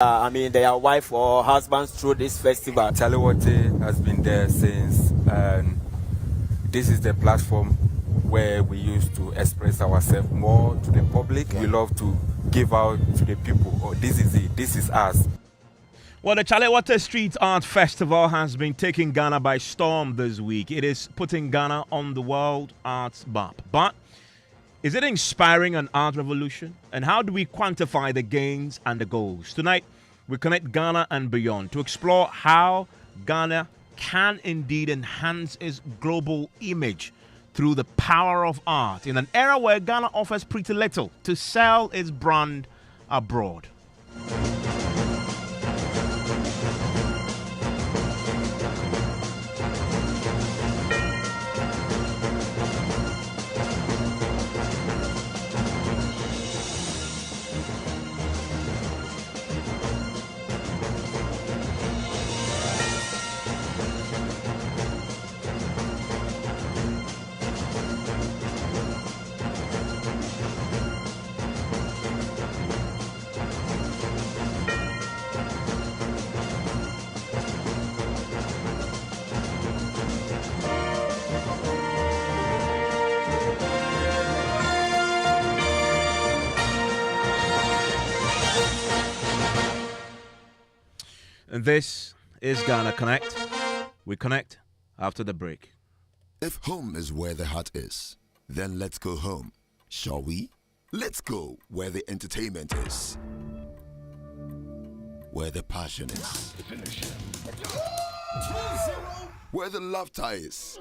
their wife or husbands through this festival. Chale Wote has been there since, and this is the platform where we used to express ourselves more to the public. We love to give out to the people. Oh, this is it. This is us. Well, the Chale Wote Street Art Festival has been taking Ghana by storm this week. It is putting Ghana on the world arts map. But is it inspiring an art revolution? And how do we quantify the gains and the goals? Tonight, we connect Ghana and beyond to explore how Ghana can indeed enhance its global image through the power of art in an era where Ghana offers pretty little to sell its brand abroad. And this is Ghana Connect. We connect after the break. If home is where the heart is, then let's go home, shall we? Let's go where the entertainment is, where the passion is, where the laughter is,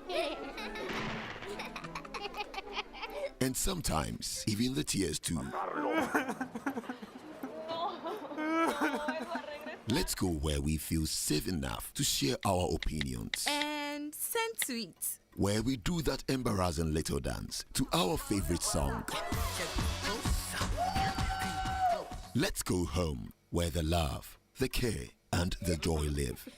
and sometimes even the tears too. Let's go where we feel safe enough to share our opinions. And send tweets. Where we do that embarrassing little dance to our favorite song. Let's go home where the love, the care, and the joy live.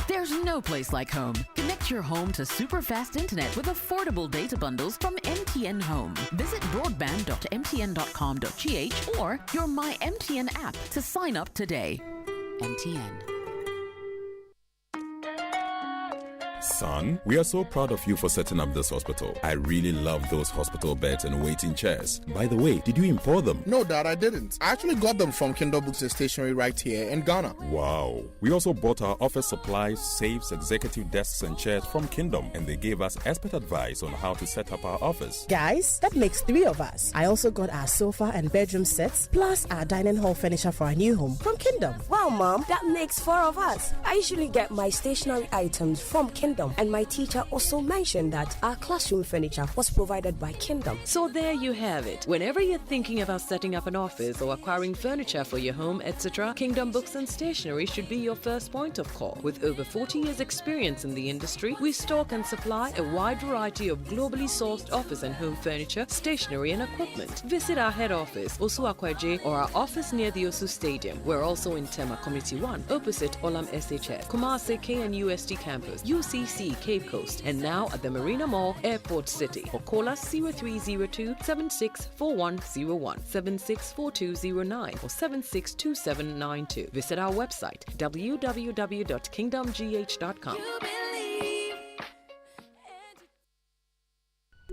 There's no place like home. Connect your home to super fast internet with affordable data bundles from MTN Home. Visit broadband.mtn.com.gh or your My MTN app to sign up today. MTN. Son, we are so proud of you for setting up this hospital. I really love those hospital beds and waiting chairs. By the way, did you import them? No, Dad, I didn't. I actually got them from Kingdom Books and Stationery right here in Ghana. Wow. We also bought our office supplies, safes, executive desks and chairs from Kingdom, and they gave us expert advice on how to set up our office. Guys, that makes 3 of us. I also got our sofa and bedroom sets, plus our dining hall furniture for our new home from Kingdom. Wow, Mom, that makes 4 of us. I usually get my stationery items from Kingdom, and my teacher also mentioned that our classroom furniture was provided by Kingdom. So there you have it. Whenever you're thinking about setting up an office or acquiring furniture for your home, etc., Kingdom Books and Stationery should be your first point of call. With over 40 years experience in the industry, we stock and supply a wide variety of globally sourced office and home furniture, stationery and equipment. Visit our head office, Osu Akwaje, or our office near the Osu Stadium. We're also in Tema Community 1, opposite Olam SHF, Kumasi KNUST campus, UCC Cape Coast, and now at the Marina Mall, Airport City. Or call us 0302 764101, 764209, or 762792. Visit our website www.kingdomgh.com.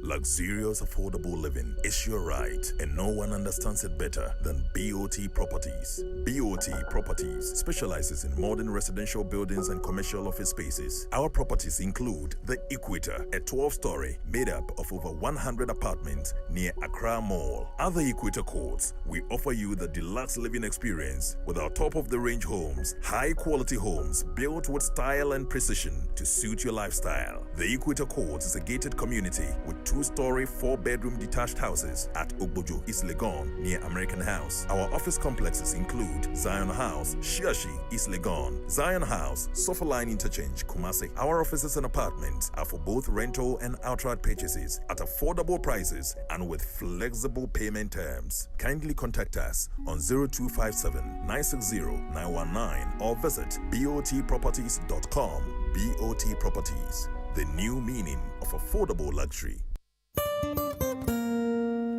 Luxurious affordable living is your right, and no one understands it better than BOT Properties. BOT Properties specializes in modern residential buildings and commercial office spaces. Our properties include the Equator, a 12-story made up of over 100 apartments near Accra Mall. Other Equator courts, we offer you the deluxe living experience with our top-of-the-range homes, high-quality homes built with style and precision to suit your lifestyle. The Equator Courts is a gated community with 2-story, 4-bedroom detached houses at Ogbojo, East Legon, near American House. Our office complexes include Zion House, Shiashi, East Legon, Zion House, Sofa Line Interchange, Kumasi. Our offices and apartments are for both rental and outright purchases at affordable prices and with flexible payment terms. Kindly contact us on 0257 960 919 or visit botproperties.com. BOT Properties, the new meaning of affordable luxury.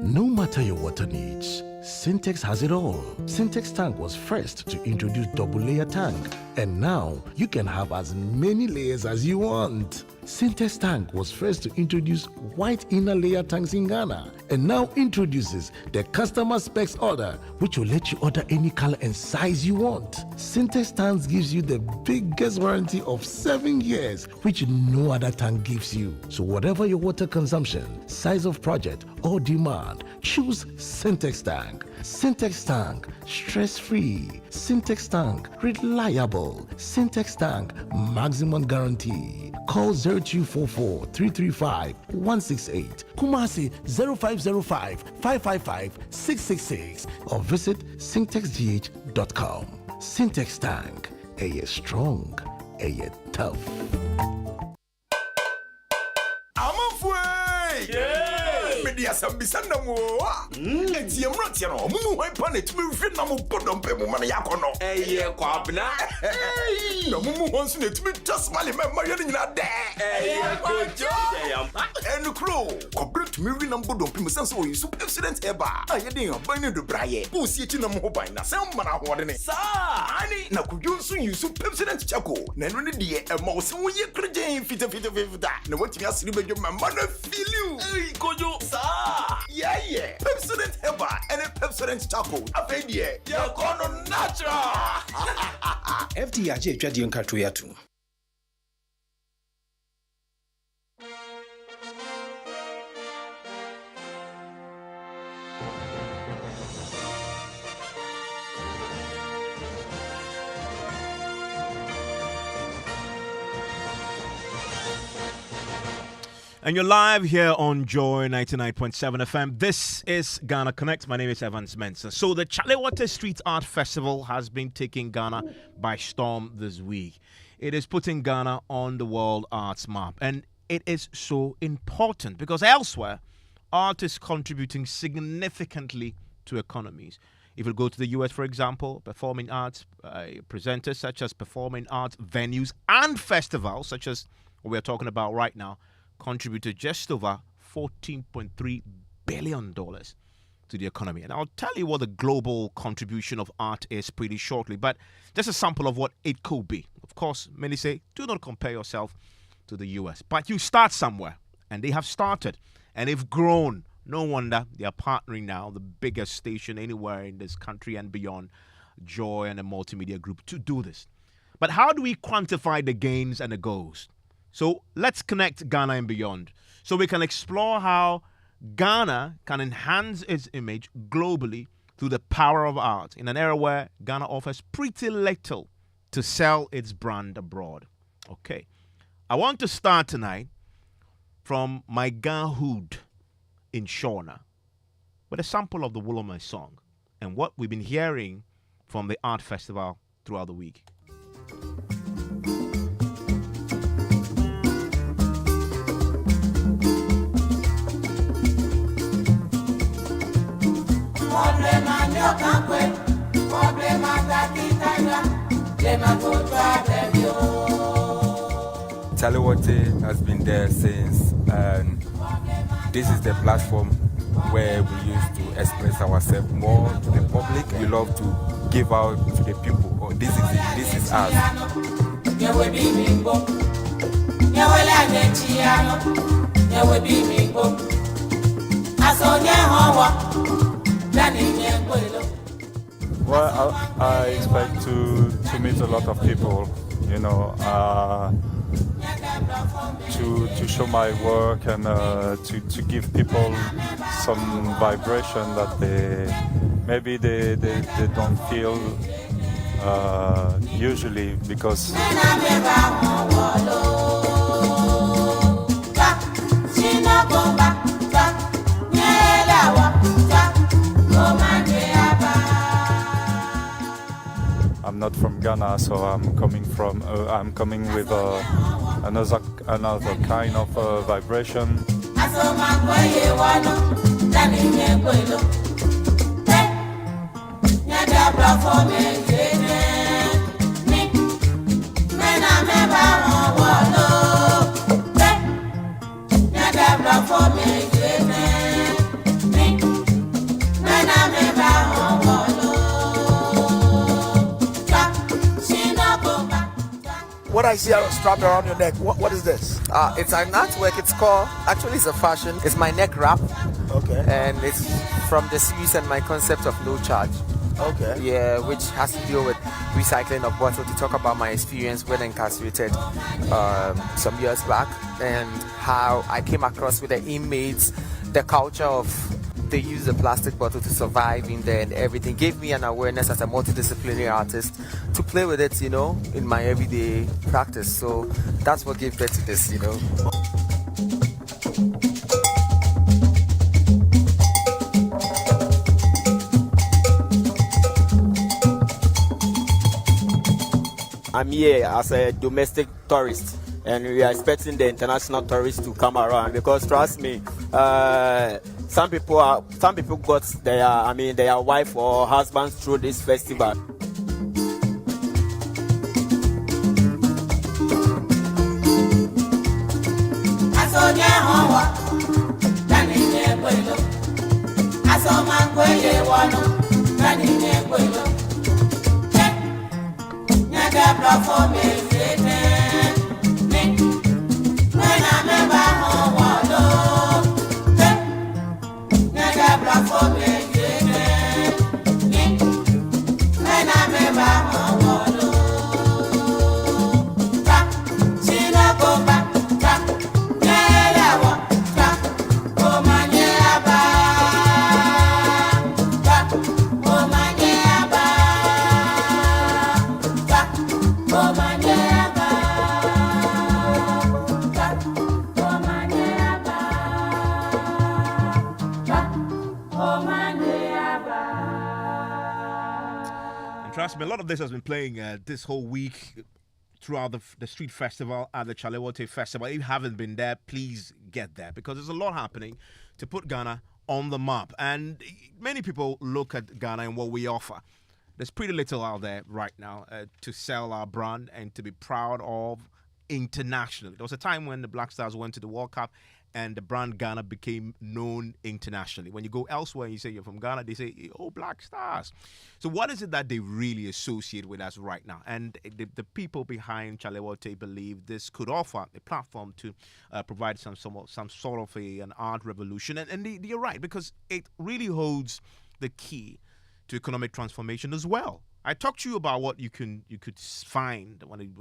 No matter your water needs, Syntex has it all. Syntex tank was first to introduce double layer tank, and now you can have as many layers as you want. Syntex tank was first to introduce white inner layer tanks in Ghana, and now introduces the customer specs order, which will let you order any color and size you want. Syntex tanks gives you the biggest warranty of 7 years, which no other tank gives you. So whatever your water consumption, size of project, or demand, choose Syntex tank. Syntex tank, stress-free. Syntex tank, reliable. Syntex tank, maximum guarantee. Call 0244 335 168, Kumasi 0505 555 666, or visit syntexgh.com. Syntex tank, a year strong, a year tough. I'm afraid. Yeah. Media Sambisanda mo. Eti emrati no. Mumu hwan pa na tumi hwe na mo bodom pe mo man yakono. Eye kwabna. Na mumu hwan so na tumi tasmale me ma yene nyina de. Eye kojo. Yamba. Enu kro. Kobre tumi hwe na bodom pe mo sense o yisu accident eba. Ayede yan ban ne do braye. Wo si eti na mo ban na sem mana hode ne. Sa. Ani na kudwo so yisu accident chako. Na enu ne de e ma wo se wo ye kregen fita. Na watimi asiri bedwo ma na feel you. Ey kojo. Yeah. Pepsodent Heba and a Pepsodent Charcoal. Afedie. You're gonna natural. FDIJ Jadi Nkatuyatu. And you're live here on Joy 99.7 FM. This is Ghana Connect. My name is Mensah. So the Chale Wote Street Art Festival has been taking Ghana by storm this week. It is putting Ghana on the world arts map. And it is so important because elsewhere, art is contributing significantly to economies. If you go to the US, for example, performing arts presenters such as performing arts venues and festivals such as what we're talking about right now contributed just over $14.3 billion to the economy. And I'll tell you what the global contribution of art is pretty shortly, but just a sample of what it could be. Of course, many say, do not compare yourself to the US, but you start somewhere, and they have started, and they've grown. No wonder they are partnering now, the biggest station anywhere in this country and beyond, Joy and a multimedia group, to do this. But how do we quantify the gains and the goals? So let's connect Ghana and beyond so we can explore how Ghana can enhance its image globally through the power of art in an era where Ghana offers pretty little to sell its brand abroad. Okay. I want to start tonight from my Ghanahood in Shona with a sample of the Woolomai song and what we've been hearing from the art festival throughout the week. Chale Wote has been there since, and this is the platform where we used to express ourselves more to the public. We love to give out to the people. Oh, this is us. Well, I expect to meet a lot of people, you know, to show my work and to give people some vibration that they don't feel usually because. I'm not from Ghana, so I'm coming with another kind of vibration. For me, What I see strapped around your neck, what is this? It's an artwork. It's a fashion. It's my neck wrap. Okay. And it's from the series and my concept of no charge. Okay. Yeah, which has to do with recycling of bottles. To talk about my experience when incarcerated some years back and how I came across with the inmates, the culture of they use the plastic bottle to survive in there and everything. Gave me an awareness as a multidisciplinary artist to play with it, in my everyday practice. So that's what gave birth to this, I'm here as a domestic tourist, and we are expecting the international tourists to come around because trust me, some people got their wife or husbands through this festival. Trust me, a lot of this has been playing this whole week throughout the street festival at the Chale Wote Festival. If you haven't been there, please get there because there's a lot happening to put Ghana on the map. And many people look at Ghana and what we offer. There's pretty little out there right now to sell our brand and to be proud of internationally. There was a time when the Black Stars went to the World Cup and the brand Ghana became known internationally. When you go elsewhere and you say you're from Ghana, they say, oh, Black Stars. So what is it that they really associate with us right now? And the people behind Chale Wote believe this could offer a platform to provide some sort of an art revolution. And they're right, because it really holds the key to economic transformation as well. I talked to you about what you could find when you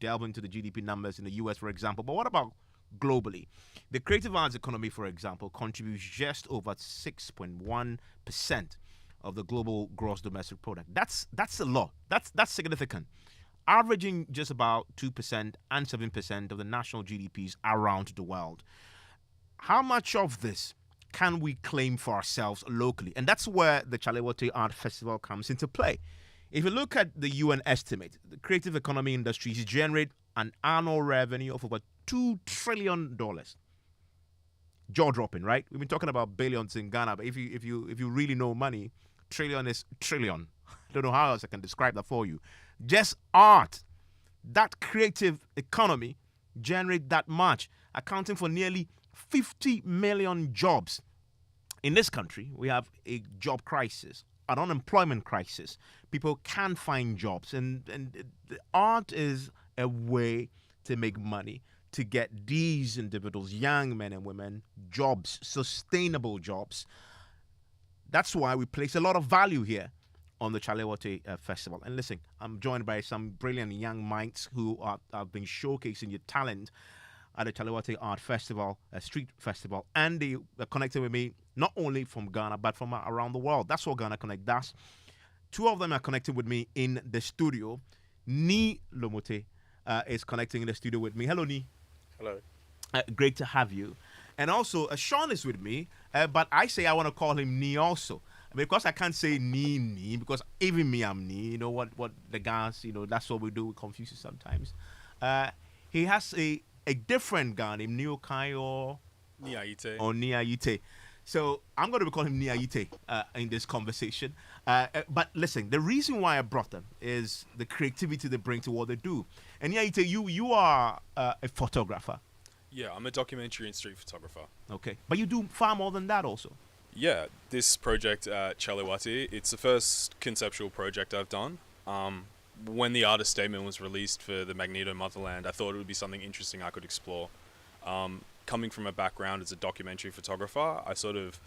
delve into the GDP numbers in the US, for example. But what about globally? The creative arts economy, for example, contributes just over 6.1% of the global gross domestic product. That's a lot. That's significant. Averaging just about 2% and 7% of the national GDPs around the world. How much of this can we claim for ourselves locally? And that's where the Chale Wote Art Festival comes into play. If you look at the UN estimate, the creative economy industries generate an annual revenue of over $2 trillion. Jaw-dropping, right? We've been talking about billions in Ghana, but if you really know money, trillion is trillion. I don't know how else I can describe that for you. Just art, that creative economy generate that much, accounting for nearly 50 million jobs. In this country, we have a job crisis, an unemployment crisis. People can't find jobs, and the art is a way to make money, to get these individuals, young men and women, jobs, sustainable jobs. That's why we place a lot of value here on the Chale Wote Festival. And listen, I'm joined by some brilliant young minds who have been showcasing your talent at the Chale Wote Art Festival, a street festival. And they are connected with me not only from Ghana, but from around the world. That's what Ghana Connect does. Two of them are connected with me in the studio. Ni Lomote is connecting in the studio with me. Hello, Ni. Hello. Great to have you. And also, Sean is with me, but I say I want to call him Ni also. Because I can't say Ni, because even me, I'm Ni. You know what the guys, that's what we do. We confuse you sometimes. He has a different guy named Niokai or Niaite. So I'm going to call him Niaite in this conversation. But listen, the reason why I brought them is the creativity they bring to what they do. And Niaite, you are a photographer. Yeah, I'm a documentary and street photographer. Okay. But you do far more than that also. Yeah, this project at Chale Wote, it's the first conceptual project I've done. when the artist statement was released for the Magneto Motherland, I thought it would be something interesting I could explore. Coming from a background as a documentary photographer, I sort of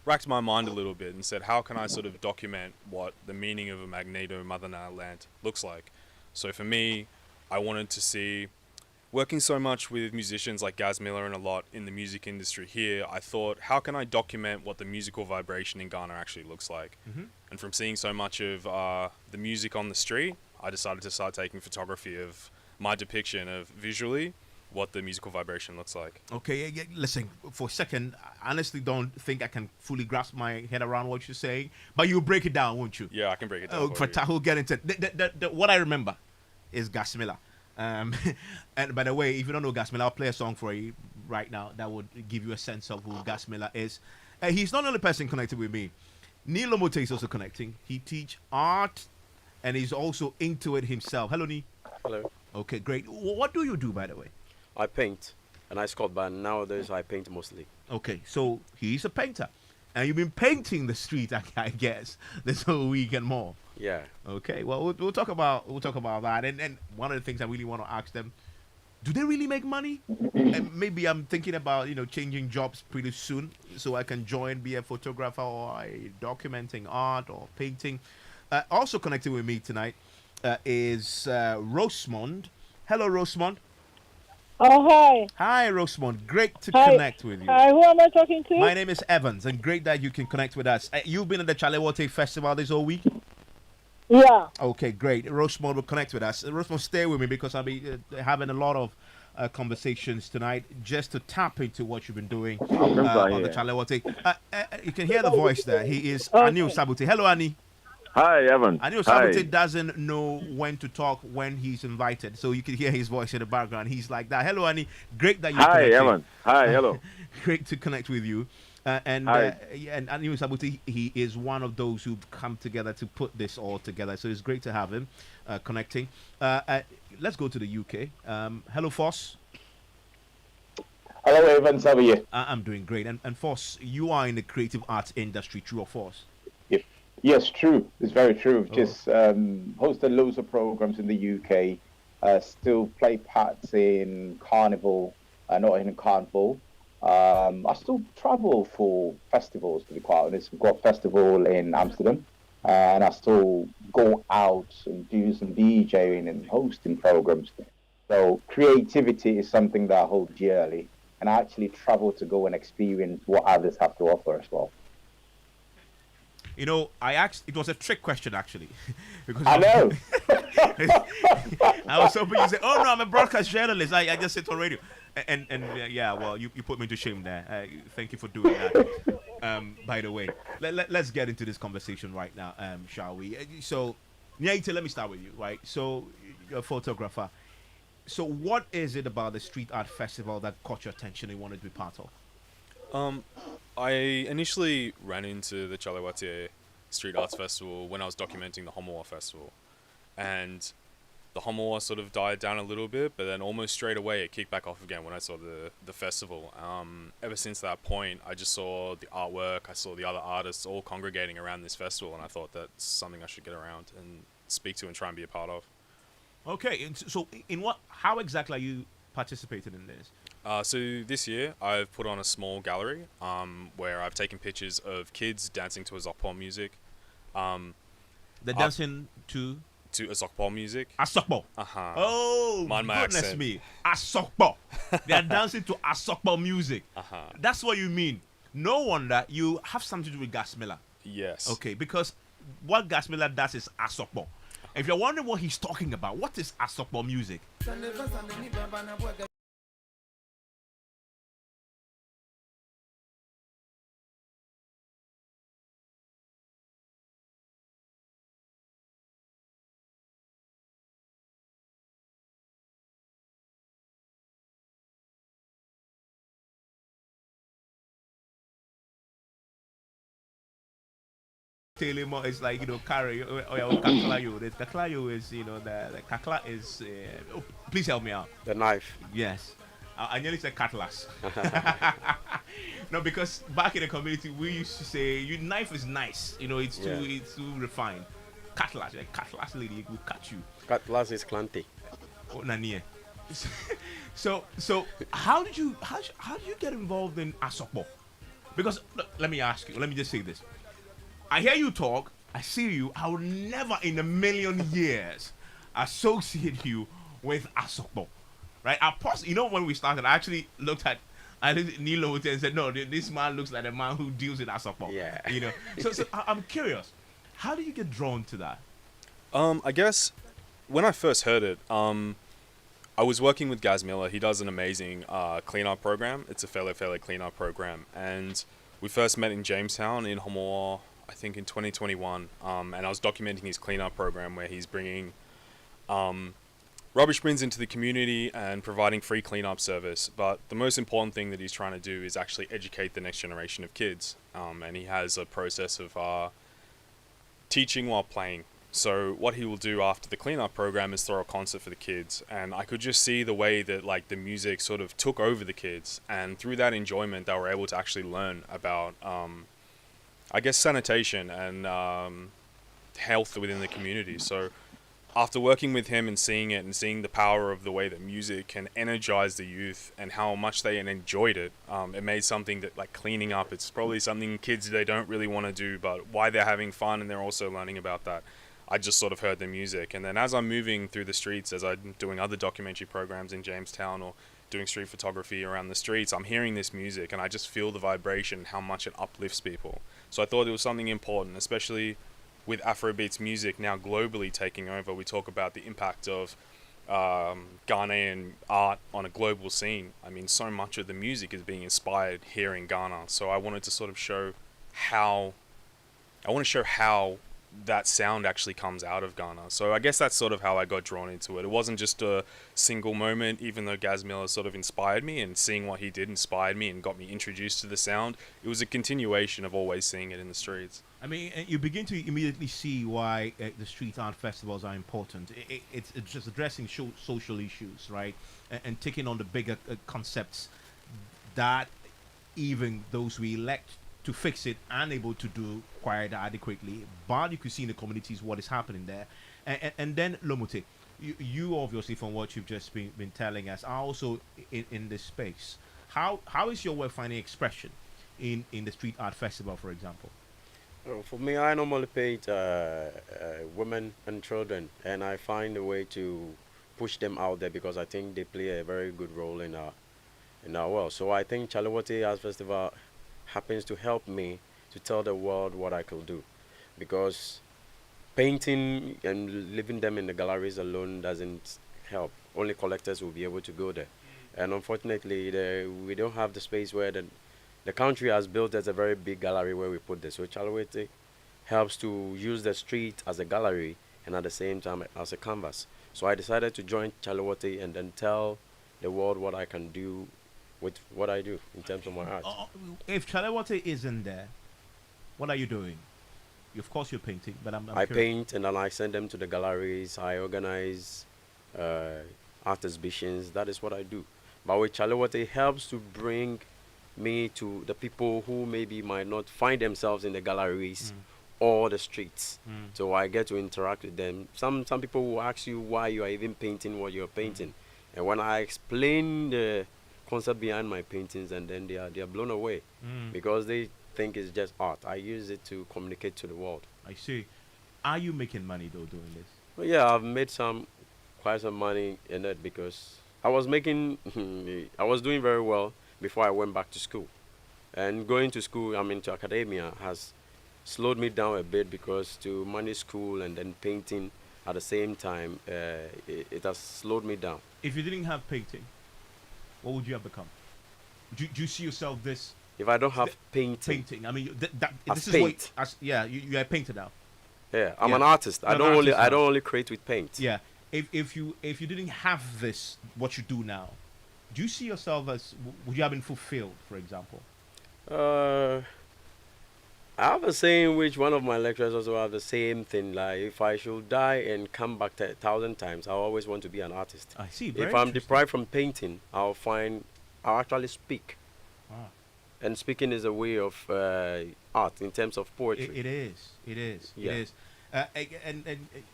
racked my mind a little bit and said, how can I sort of document what the meaning of a Magneto Motherland looks like? So for me, I wanted to see, working so much with musicians like Gaz Miller and a lot in the music industry here, I thought, how can I document what the musical vibration in Ghana actually looks like? And from seeing so much of the music on the street, I decided to start taking photography of my depiction of visually what the musical vibration looks like. Okay, listen, for a second, I honestly don't think I can fully grasp my head around what you're saying, but you'll break it down, won't you? Yeah, I can break it down. We'll get into it. What I remember is Gas Miller. And by the way, if you don't know Gas Miller, I'll play a song for you right now that would give you a sense of who Gas Miller is. He's not the only person connected with me. Neil Wote is also connecting. He teach art, and he's also into it himself. Hello, Nee. Hello. Okay, great. What do you do, by the way? I paint, and I sculpt, but nowadays I paint mostly. Okay, so he's a painter, and you've been painting the street, I guess, this whole week and more. Yeah. Okay, well, we'll talk about that, and one of the things I really want to ask them: do they really make money? And maybe I'm thinking about changing jobs pretty soon, so I can join, be a photographer or a documenting art or painting. Also connected with me tonight is Rosemond. Hello, Rosemond. Oh, hi. Hi, Rosemond. Great to connect with you. Hi, who am I talking to? My name is Evans, and great that you can connect with us. You've been at the Chale Wote Festival this whole week? Yeah. Okay, great. Rosemond will connect with us. Rosemond, stay with me because I'll be having a lot of conversations tonight just to tap into what you've been doing on the Chale Wote. You can hear the voice there. He is Anil Sabute. Hello, Ani. Hi, Evan. Anil Sabute doesn't know when to talk when he's invited, so you can hear his voice in the background. He's like that. Hello, Ani. Great that you Hi, Evan. Hi, hello. Great to connect with you. And Anil Sabute, he is one of those who've come together to put this all together. So it's great to have him connecting. Let's go to the UK. Hello, Foss. Hello, Evans. How are you? I'm doing great. And Foss, you are in the creative arts industry, true or false? Yes, true. It's very true. Just hosted loads of programs in the UK. Still play parts in Carnival, not in Carnival. I still travel for festivals, to be quite honest. We've got a festival in Amsterdam, and I still go out and do some DJing and hosting programs. So creativity is something that I hold dearly, and I actually travel to go and experience what others have to offer as well. I asked, it was a trick question actually. Because I know. I was hoping you say, oh no, I'm a broadcast journalist. I just sit on radio. And yeah, well, you put me to shame there. Thank you for doing that. By the way, let's get into this conversation right now, shall we? So, Nyaite, let me start with you, right? So, you're a photographer. So, what is it about the Street Art Festival that caught your attention and you wanted to be part of? I initially ran into the Chale Wote Street Arts Festival when I was documenting the Homoa Festival. And the Homoa sort of died down a little bit, but then almost straight away it kicked back off again when I saw the festival. Ever since that point, I just saw the artwork, I saw the other artists all congregating around this festival, and I thought that's something I should get around and speak to and try and be a part of. Okay, and so how exactly are you participating in this? So this year I've put on a small gallery where I've taken pictures of kids dancing to Azokpo music. They're dancing to Azokpo music. Azokpo. Uh-huh. Oh, Mind my goodness accent. me. Azokpo. They are dancing to Azokpo music. Uh-huh. That's what you mean. No wonder you have something to do with Gas Miller. Yes. Okay, because what Gas Miller does is Azokpo. If you're wondering what he's talking about, what is Azokpo music? It's like, carry or kaklayo. The kaklayo is, the kakla is. Please help me out. The knife. Yes. I nearly said cutlass. No, because back in the community we used to say, "Your knife is nice." It's too refined. cutlass. A cutlass lady will cut you. Cutlass is Clanty. Oh, Nanie. So how did you get involved in Asokbo? Because look, let me ask you. Let me just say this. I hear you talk. I see you. I would never in a million years associate you with Asokbo, right? You know, when we started, I actually looked at Nilo Wote and said, no, this man looks like a man who deals in Asokbo. Yeah. You know. So I'm curious. How do you get drawn to that? I guess when I first heard it, I was working with Gaz Miller. He does an amazing cleanup program. It's a Fele cleanup program. And we first met in Jamestown in Homoa, I think in 2021. And I was documenting his cleanup program where he's bringing rubbish bins into the community and providing free cleanup service. But the most important thing that he's trying to do is actually educate the next generation of kids. And he has a process of teaching while playing. So what he will do after the cleanup program is throw a concert for the kids, and I could just see the way that like the music sort of took over the kids, and through that enjoyment they were able to actually learn about I guess sanitation and health within the community. So after working with him and seeing it and seeing the power of the way that music can energize the youth and how much they enjoyed it, it made something that like cleaning up, it's probably something kids they don't really want to do, but why they're having fun and they're also learning about that. I just sort of heard the music, and then as I'm moving through the streets, as I'm doing other documentary programs in Jamestown or doing street photography around the streets, I'm hearing this music and I just feel the vibration, how much it uplifts people. So I thought it was something important, especially with Afrobeats music now globally taking over. We talk about the impact of Ghanaian art on a global scene. I mean, so much of the music is being inspired here in Ghana. So I wanted to sort of show how that sound actually comes out of Ghana. So I guess that's sort of how I got drawn into it. It wasn't just a single moment, even though Gaz Miller sort of inspired me, and seeing what he did inspired me and got me introduced to the sound. It was a continuation of always seeing it in the streets. I mean, you begin to immediately see why the street art festivals are important. It's just addressing social issues, right? And taking on the bigger concepts that even those we elect to fix it unable to do quite adequately, but you could see in the communities what is happening there. And then Lomote, you obviously, from what you've just been telling us, are also in this space. How is your work finding expression in the street art festival, for example? For me, I normally paint women and children, and I find a way to push them out there because I think they play a very good role in our world. So I think Chale Wote Arts Festival happens to help me to tell the world what I could do, because painting and leaving them in the galleries alone doesn't help. Only collectors will be able to go there, and unfortunately we don't have the space where the country has built as a very big gallery where we put this. So Chale Wote helps to use the street as a gallery and at the same time as a canvas. So I decided to join Chale Wote and then tell the world what I can do with what I do in terms of my art. If Chale Wote isn't there, what are you doing? Of course you're painting, but I'm I curious. paint and then I send them to the galleries. I organize art exhibitions. That is what I do. But with Chale Wote, it helps to bring me to the people who maybe might not find themselves in the galleries or the streets. So I get to interact with them. Some people will ask you why you are even painting what you're painting. And when I explain the concept behind my paintings, and then they are blown away because they think it's just art. I use it to communicate to the world. I see. Are you making money though doing this? Well, yeah, I've made quite some money in it because I was doing very well before I went back to school. And going to school, into academia, has slowed me down a bit because to manage school and then painting at the same time, it has slowed me down. If you didn't have painting, what would you have become? Do you see yourself this? If I don't have painting. I mean, As this paint. is what. You are a painter now. Yeah, I'm an artist. I don't only create with paint. Yeah. If you didn't have this, what you do now, do you see yourself as, would you have been fulfilled, for example? I have a saying which one of my lecturers also have the same thing. Like, if I should die and come back 1,000 times, I always want to be an artist. I see. If I'm deprived from painting, I'll actually speak. Ah. And speaking is a way of art in terms of poetry. It is. Yeah. It is. And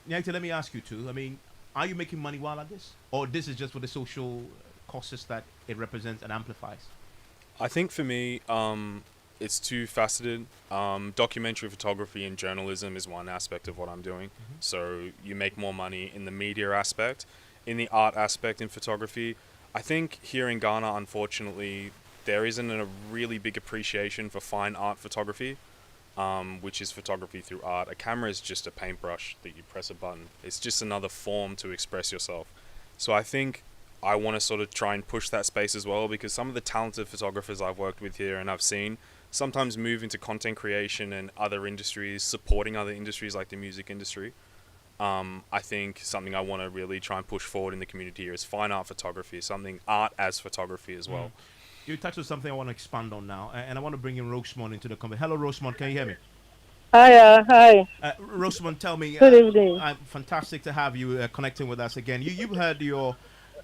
Nyaite, let me ask you too. I mean, are you making money while at this, or this is just for the social causes that it represents and amplifies? I think for me, it's two faceted. Documentary photography and journalism is one aspect of what I'm doing. So you make more money in the media aspect. In the art aspect in photography, I think here in Ghana, unfortunately, there isn't a really big appreciation for fine art photography, which is photography through art. A camera is just a paintbrush that you press a button. It's just another form to express yourself. So I think I want to sort of try and push that space as well, because some of the talented photographers I've worked with here and I've seen sometimes move into content creation and other industries, supporting other industries like the music industry. I think something I want to really try and push forward in the community here is fine art photography, something art as photography as well. You touched on something I want to expand on now, and I want to bring in Rosemond into the conversation. Hello, Rosemond, can you hear me? Hi. Rosemond, tell me. Good evening. Fantastic to have you connecting with us again. You've heard your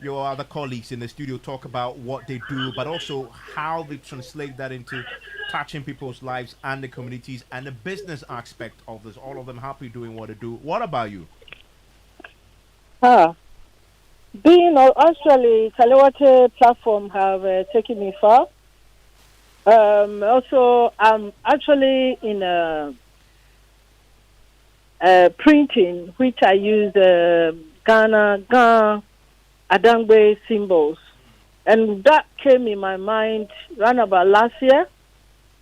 other colleagues in the studio talk about what they do, but also how they translate that into touching people's lives and the communities and the business aspect of this. All of them happy doing what they do. What about you? Being actually Chale platform have taken me far. Also, I'm actually in printing, which I use Ghana Adangbe symbols, and that came in my mind around about last year.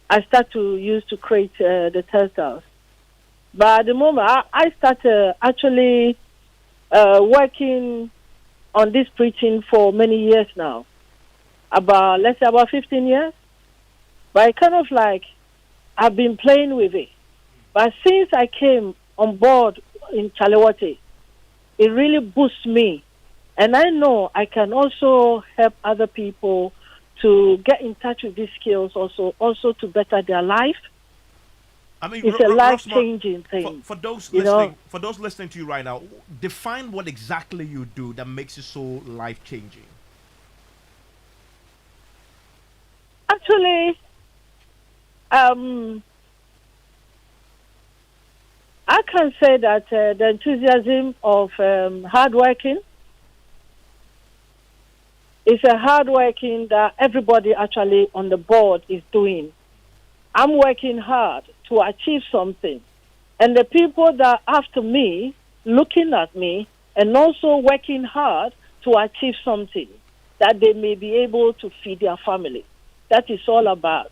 I started to use to create the textiles, but at the moment I started actually working on this printing for many years now, about 15 years. But I kind of like I've been playing with it, but since I came on board in Chale Wote, it really boosts me. And I know I can also help other people to get in touch with these skills, also to better their life. I mean, it's a life-changing thing. For those listening to you right now, define what exactly you do that makes it so life-changing. Actually, I can say that the enthusiasm of hard working. It's a hard working that everybody actually on the board is doing. I'm working hard to achieve something. And the people that after me, looking at me, and also working hard to achieve something that they may be able to feed their family. That is all about.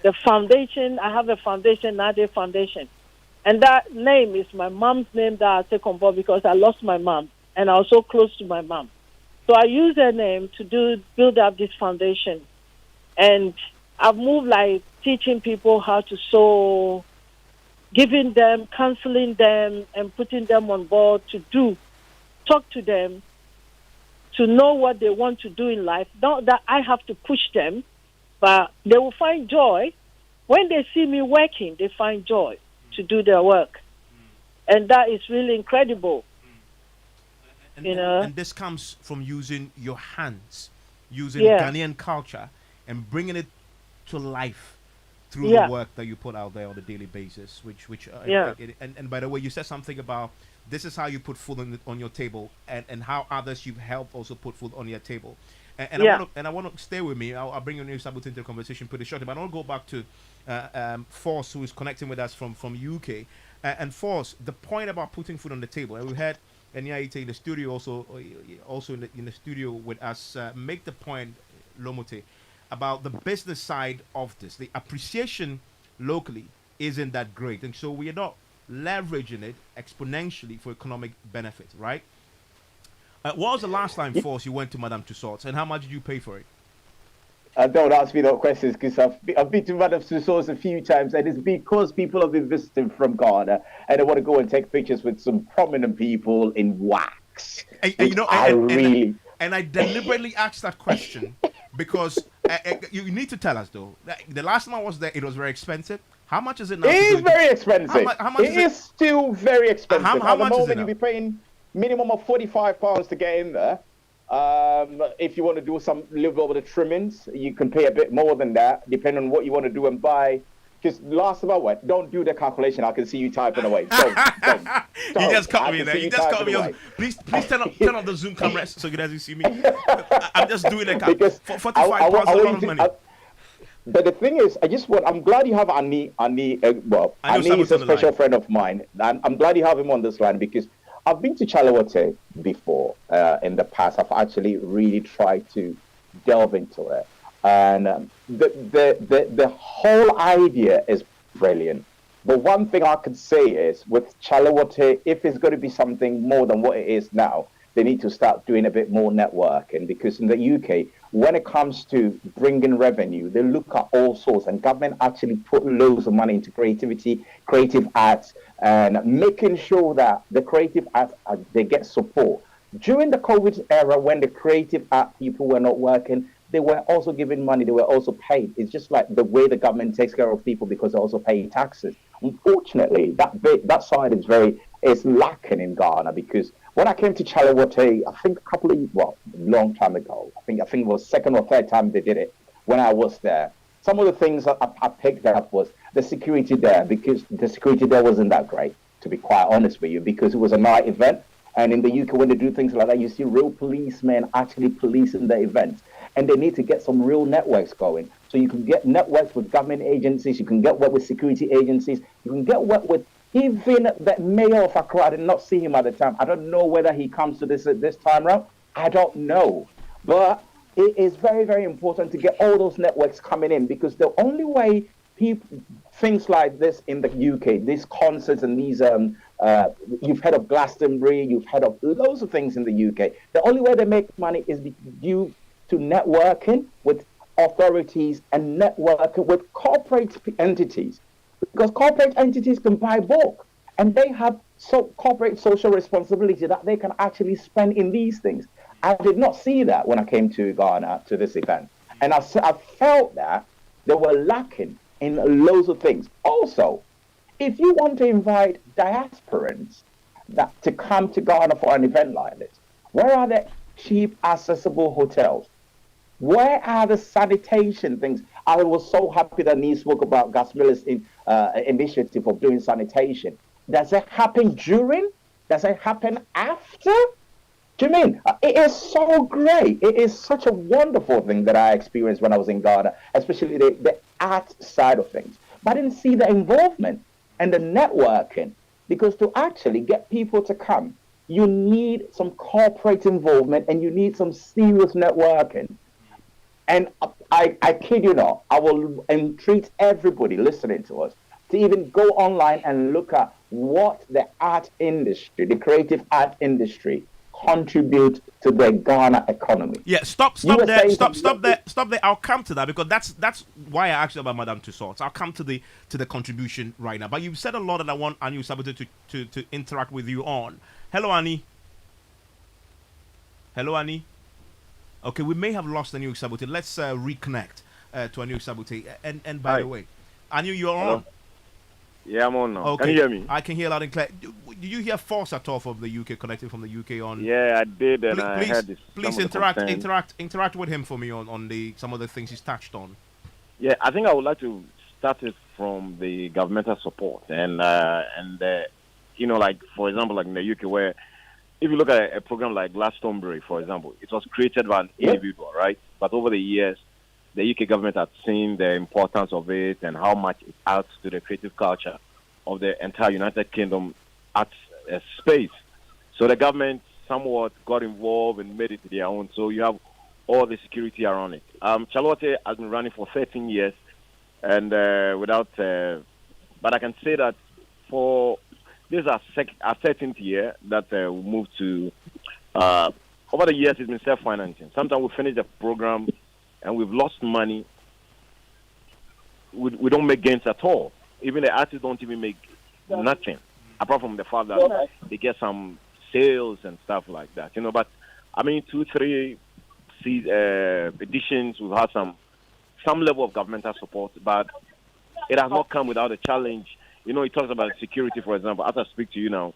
The foundation, I have a foundation, Nade Foundation. And that name is my mom's name that I take on board because I lost my mom. And I was so close to my mom. So I use their name to build up this foundation. And I've moved like teaching people how to sew, giving them, counseling them, and putting them on board to talk to them, to know what they want to do in life. Not that I have to push them, but they will find joy. When they see me working, they find joy to do their work. And that is really incredible. And this comes from using your hands, using Ghanaian culture and bringing it to life through the work that you put out there on a daily basis. And by the way, you said something about this is how you put food on your table, and how others you've helped also put food on your table. And I want to stay with me. I'll bring your new subject into the conversation pretty shortly. But I want to go back to Force, who is connecting with us from UK. And Force, the point about putting food on the table, and we had Nyaite in the studio also in the studio with us make the point, Lomote, about the business side of this. The appreciation locally isn't that great, and so we are not leveraging it exponentially for economic benefit, right? What was the last time, Force, you went to Madame Tussauds, and how much did you pay for it? Don't ask me those questions because I've been to Madame Tussauds a few times, and it's because people have been visiting from Ghana and they want to go and take pictures with some prominent people in wax. And I deliberately asked that question because you need to tell us though. The last time I was there, it was very expensive. How much is it now? It is very expensive. How much it is still very expensive. How At the much is it moment, now? you'll be paying minimum of £45 to get in there. If you want to do some little bit of the trimmings, you can pay a bit more than that, depending on what you want to do and buy Just last about what? Don't do the calculation. I can see you typing away. Don't. You just cut me can there. see You you just cut typing me. away. Please turn on the Zoom camera so you guys can see me. I'm just doing a cut. Because For 45 pounds, a lot of money. But the thing is, I'm glad you have Ani. Ani is a special friend of mine, and I'm glad you have him on this line because I've been to Chale Wote before in the past. I've actually really tried to delve into it, and the whole idea is brilliant. But one thing I could say is with Chale Wote, if it's going to be something more than what it is now, they need to start doing a bit more networking, because in the UK, when it comes to bringing revenue, they look at all sorts, and government actually put loads of money into creativity, creative arts, and making sure that the creative arts, they get support. During the COVID era, when the creative art people were not working, they were also given money, they were also paid. It's just like the way the government takes care of people, because they also pay taxes. Unfortunately, that side is lacking in Ghana, because when I came to Chale Wote, I think a long time ago, I think it was second or third time they did it, when I was there, some of the things I picked up was the security there, because the security there wasn't that great, to be quite honest with you, because it was a night event. And in the UK, when they do things like that, you see real policemen actually policing the events. And they need to get some real networks going. So you can get networks with government agencies, you can get work with security agencies, you can get work with even the mayor of Accra. I did not see him at the time. I don't know whether he comes to this time round. I don't know. But it is very, very important to get all those networks coming in, because the only way things like this in the UK, these concerts and these, you've heard of Glastonbury, you've heard of loads of things in the UK. The only way they make money is due to networking with authorities and networking with corporate entities, because corporate entities can buy bulk and they have corporate social responsibility that they can actually spend in these things. I did not see that when I came to Ghana to this event, and I felt that they were lacking in loads of things. Also, if you want to invite diasporans to come to Ghana for an event like this, where are the cheap, accessible hotels? Where are the sanitation things? I was so happy that Neil spoke about Gasmilla's initiative of doing sanitation. Does it happen during? Does it happen after? Do you mean? It is so great. It is such a wonderful thing that I experienced when I was in Ghana, especially the art side of things. But I didn't see the involvement and the networking, because to actually get people to come, you need some corporate involvement and you need some serious networking. And I kid you not, I will entreat everybody listening to us to even go online and look at what the art industry, the creative art industry, contribute to the Ghana economy. Yeah, stop there. I'll come to that, because that's why I asked you about Madame Tussauds. I'll come to the contribution right now. But you've said a lot that I want Annie Sabote to interact with you on. Hello, Annie. Hello, Annie. Okay, we may have lost Annie Sabote. Let's reconnect to Annie Sabote. And by the way, Annie, you're on. Yeah, I'm on now. Okay. Can you hear me? I can hear loud and clear. Did you hear Force at all from the UK, connected from the UK on? Yeah, I did, and I heard this. Please interact with him for me on some of the things he's touched on. Yeah, I think I would like to start it from the governmental support, and like, for example, like in the UK, where if you look at a program like Glastonbury, for example, it was created by an individual, right? But over the years, the UK government had seen the importance of it and how much it adds to the creative culture of the entire United Kingdom art space. So the government somewhat got involved and made it their own. So you have all the security around it. Chale Wote has been running for 13 years, and but I can say that for this is our 13th year that we moved to. Over the years, it's been self-financing. Sometimes we finish the program and we've lost money. We don't make gains at all. Even the artists don't even make nothing, apart from the fact that they get some sales and stuff like that. But I mean, 2-3 editions, we've had some level of governmental support, but it has not come without a challenge. It talks about security, for example. As I speak to you now,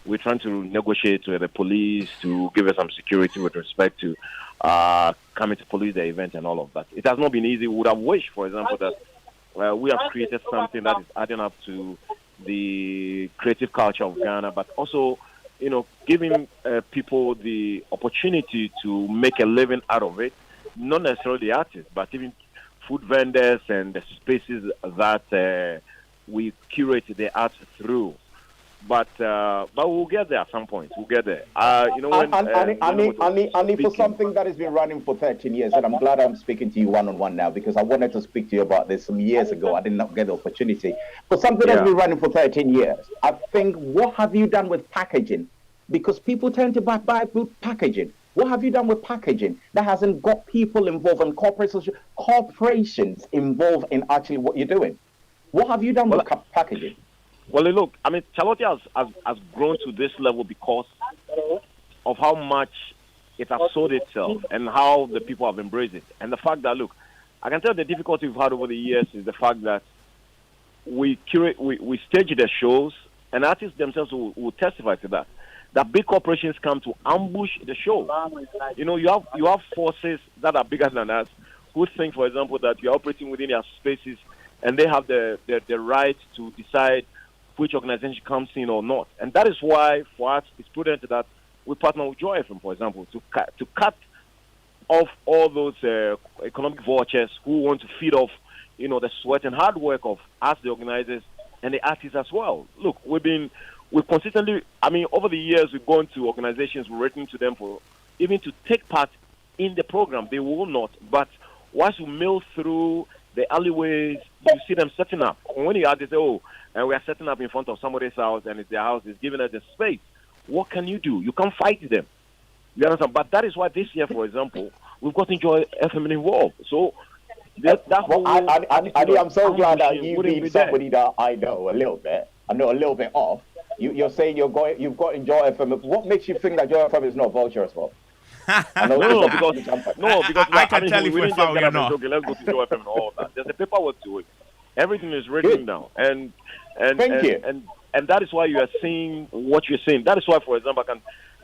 we're trying to negotiate with the police to give us some security with respect to coming to police the event and all of that. It has not been easy. We would have wished, for example, that we have created something that is adding up to the creative culture of Ghana, but also, giving people the opportunity to make a living out of it. Not necessarily the artists, but even food vendors and the spaces that we curate the art through. But we'll get there at some point. We'll get there. For something that has been running for 13 years, and I'm glad I'm speaking to you one-on-one now, because I wanted to speak to you about this some years ago. I did not get the opportunity. For something that's been running for 13 years, I think, what have you done with packaging? Because people tend to buy food packaging. What have you done with packaging that hasn't got people involved and corporations involved in actually what you're doing? What have you done with packaging? Well, look, Chale has grown to this level because of how much it has sold itself and how the people have embraced it. And the fact that, look, I can tell the difficulty we've had over the years is the fact that we stage the shows, and artists themselves will testify to that. That big corporations come to ambush the show. You have forces that are bigger than us who think, for example, that you're operating within their spaces and they have the right to decide which organization comes in or not. And that is why, for us, it's prudent that we partner with Joy FM, for example, to cut off all those economic vultures who want to feed off, the sweat and hard work of us, the organizers, and the artists as well. Look, we've consistently, over the years, we've gone to organizations, we're written to them for even to take part in the program. They will not. But once you mill through the alleyways, you see them setting up. And when you ask, they say, and we are setting up in front of somebody's house, and it's their house is giving us the space. What can you do? You can't fight them. You understand? But that is why this year, for example, we've got Enjoy FM involved. So I'm so glad that you being somebody that I know a little bit. I know a little bit of. You're saying you've got Enjoy FM. What makes you think that Joy FM is not vulture as well? Because I can tell you for a fact you're not. Okay, let's go to Joy FM and all that. There's a paperwork to it. Everything is written down, and that is why you are seeing what you're seeing. That is why, for example,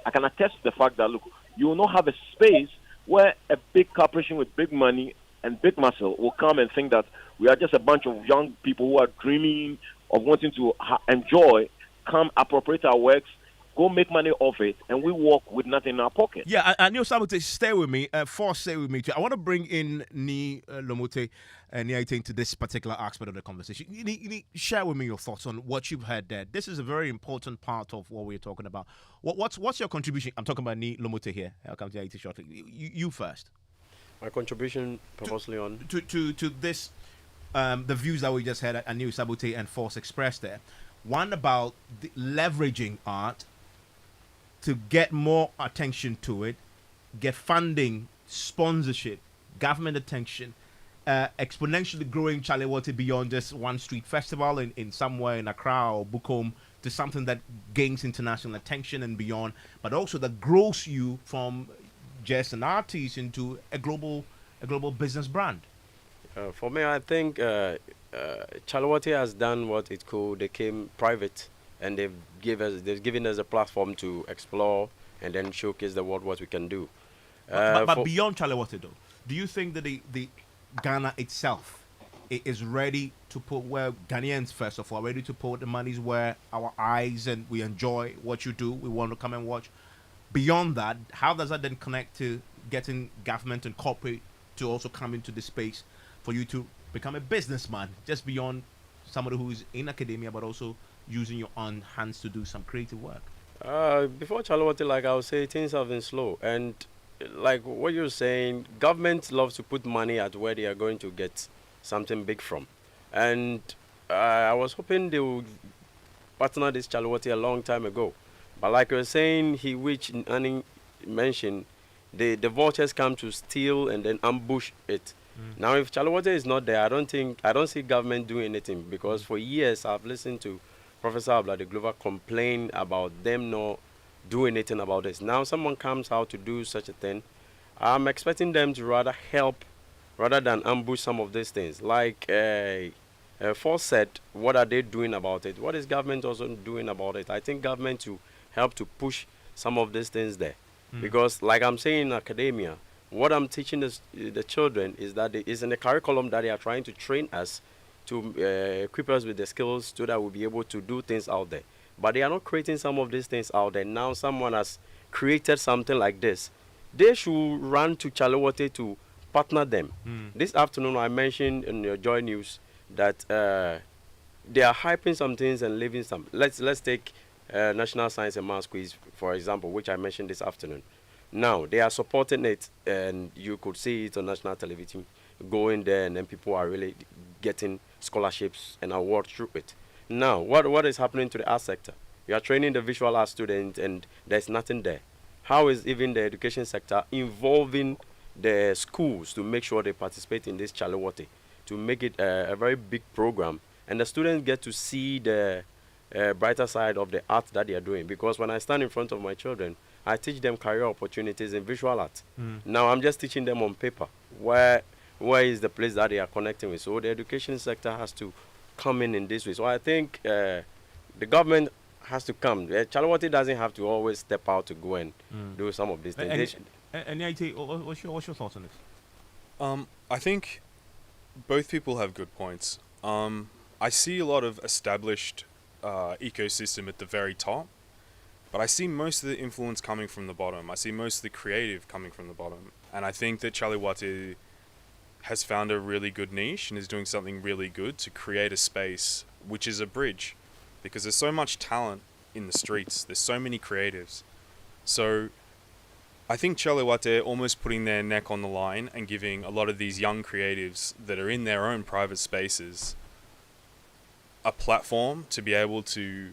I can attest to the fact that, look, you will not have a space where a big corporation with big money and big muscle will come and think that we are just a bunch of young people who are dreaming of wanting to enjoy, come appropriate our works, go make money off it, and we walk with nothing in our pocket. Yeah, and Neil Sabote, stay with me. Force, stay with me too. I want to bring in Ni Lomote and Niaite into this particular aspect of the conversation. Share with me your thoughts on what you've heard there. This is a very important part of what we're talking about. What's your contribution? I'm talking about Ni Lomote here. I'll come to Niaite shortly. You first. My contribution, purposely on to this, the views that we just had, and Neil Sabote and Force expressed there. One about leveraging art to get more attention to it, get funding, sponsorship, government attention, exponentially growing Chale Wote beyond just one street festival in somewhere in Accra or Bukom to something that gains international attention and beyond, but also that grows you from just an artist into a global business brand. For me, I think Chale Wote has done what it could. They came private, and they've given us a platform to explore and then showcase the world what we can do. But beyond Chale Wote, though, do you think that the Ghana itself is ready to put, where Ghanaians first of all ready to put the monies where our eyes, and we enjoy what you do, we want to come and watch? Beyond that, how does that then connect to getting government and corporate to also come into the space for you to become a businessman, just beyond somebody who is in academia but also using your own hands to do some creative work? Before Chale Wote, like I would say, things have been slow. And like what you're saying, government loves to put money at where they are going to get something big from. And I was hoping they would partner this Chale Wote a long time ago. But like you're saying, which Annie mentioned, the vultures come to steal and then ambush it. Now, if Chale Wote is not there, I don't see government doing anything, because for years I've listened to Professor Abla de Glover complain about them not doing anything about this. Now someone comes out to do such a thing. I'm expecting them to rather help rather than ambush some of these things. Like Force said, what are they doing about it? What is government also doing about it? I think government to help to push some of these things there. Because like I'm saying in academia, what I'm teaching the children is that it's in the curriculum that they are trying to train us to equip us with the skills so that we'll be able to do things out there. But they are not creating some of these things out there. Now someone has created something like this. They should run to Chale Wote to partner them. This afternoon I mentioned in your Joy News that they are hyping some things and leaving some. Let's take National Science and Maths Quiz, for example, which I mentioned this afternoon. Now, they are supporting it, and you could see it on national television, going there, and then people are really getting scholarships and awards through it. Now, what is happening to the art sector? You are training the visual art students, and there's nothing there. How is even the education sector involving the schools to make sure they participate in this Chale Wote, to make it a very big program, and the students get to see the brighter side of the art that they are doing? Because when I stand in front of my children, I teach them career opportunities in visual art. Now I'm just teaching them on paper. Where is the place that they are connecting with? So the education sector has to come in this way. So I think the government has to come. Chale Wote doesn't have to always step out to go and do some of these things. And what's your thoughts on this? I think both people have good points. I see a lot of established ecosystem at the very top, but I see most of the influence coming from the bottom. I see most of the creative coming from the bottom. And I think that Chale Wote has found a really good niche and is doing something really good to create a space which is a bridge, because there's so much talent in the streets. There's so many creatives. So I think Chale Wote almost putting their neck on the line and giving a lot of these young creatives that are in their own private spaces a platform to be able to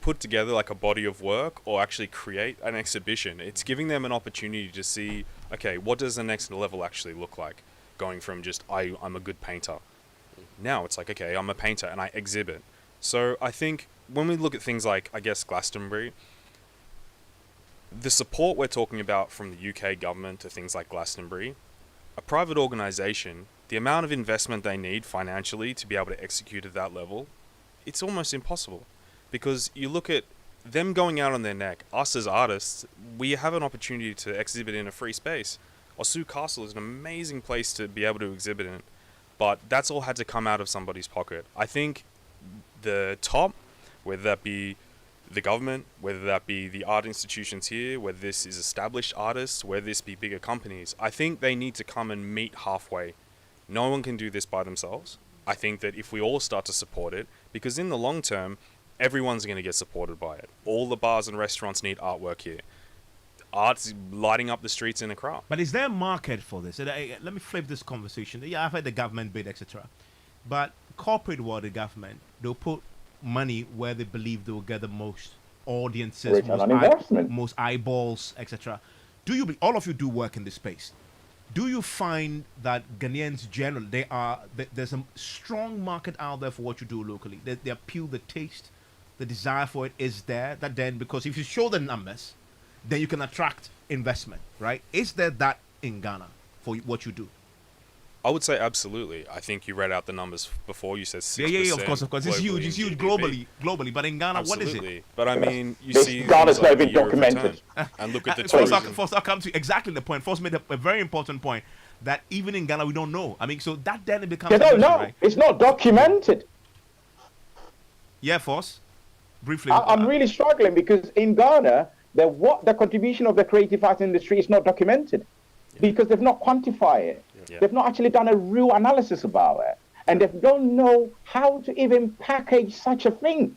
put together like a body of work or actually create an exhibition. It's giving them an opportunity to see, okay, what does the next level actually look like? Going from just, I'm a good painter. Now it's like, okay, I'm a painter and I exhibit. So I think when we look at things like, I guess, Glastonbury, the support we're talking about from the UK government to things like Glastonbury, a private organisation, the amount of investment they need financially to be able to execute at that level, it's almost impossible. Because you look at them going out on their neck, us as artists, we have an opportunity to exhibit in a free space. Osu Castle is an amazing place to be able to exhibit in, but that's all had to come out of somebody's pocket. I think the top, whether that be the government, whether that be the art institutions here, whether this is established artists, whether this be bigger companies, I think they need to come and meet halfway. No one can do this by themselves. I think that if we all start to support it, because in the long term, everyone's going to get supported by it. All the bars and restaurants need artwork here. Art's lighting up the streets in Accra. But is there a market for this? Let me flip this conversation. Yeah, I've heard the government bid, etc. But corporate world, the government, they'll put money where they believe they will get the most audiences, most eyeballs, etc. Do you? All of you do work in this space. Do you find that Ghanaians generally, there's a strong market out there for what you do locally? The appeal, the taste, the desire for it is there. That then, because if you show the numbers, then you can attract investment, right? Is there that in Ghana for what you do? I would say absolutely. I think you read out the numbers before. You said 6%. Yeah, of course. It's huge. It's huge globally. But in Ghana, absolutely. What is it? But I mean, you see, Ghana's not even documented. And look at the tourism. First, I'll come to exactly the point. First, made a very important point that even in Ghana we don't know. I mean, so that then it becomes. They don't know. Right? It's not documented. Yeah, Foss. Briefly. I'm really struggling because in Ghana, the contribution of the creative arts industry is not documented. Because they've not quantified it. Yeah. They've not actually done a real analysis about it. And they don't know how to even package such a thing.